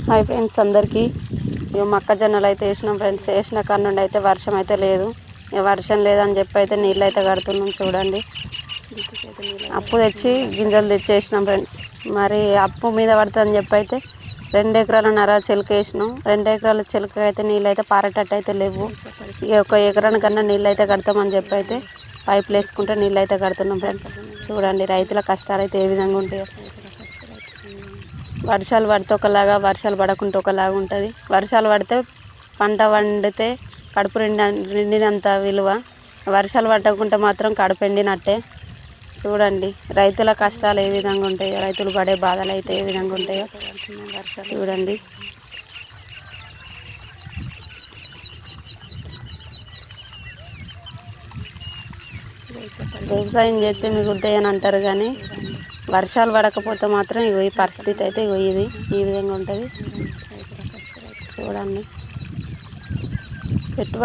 Hi friends అందరికీ. ఇక మొక్కజొన్నలు అయితే వేసినాం ఫ్రెండ్స్. వేసిన కాడ నుండి అయితే వర్షం అయితే లేదు. ఇక వర్షం లేదని చెప్పి అయితే నీళ్ళు అయితే కడుతున్నాం. చూడండి, అప్పు తెచ్చి గింజలు తెచ్చేసినాం ఫ్రెండ్స్. మరి అప్పు మీద పడుతుందని చెప్పి అయితే 2 ఎకరాలన్నర చెలక వేసినాం. 2 ఎకరాల చెలక అయితే నీళ్ళు అయితే పారేటట్టు అయితే లేవు. ఇక 1 ఎకరానికన్నా నీళ్ళు అయితే కడతామని చెప్పి అయితే పైపులు వేసుకుంటే నీళ్ళు అయితే కడుతున్నాం ఫ్రెండ్స్. చూడండి రైతుల కష్టాలు అయితే ఏ విధంగా ఉంటాయో. వర్షాలు పడితే ఒకలాగా, వర్షాలు పడకుంటే ఒకలాగా ఉంటుంది. వర్షాలు పడితే పంట వండితే కడుపు నిండినంత విలువ, వర్షాలు పడకుంటే మాత్రం కడుపు ఎండినట్టే. చూడండి రైతుల కష్టాలు ఏ విధంగా ఉంటాయో, రైతులు పడే బాధలు అయితే ఏ విధంగా ఉంటాయో చూడండి. వ్యవసాయం చేస్తే మిగులుతాయి అని అంటారు, కానీ వర్షాలు పడకపోతే మాత్రం ఇగో ఈ పరిస్థితి అయితే ఇగో ఇది ఈ విధంగా ఉంటుంది. చూడండి, పెట్టుబడి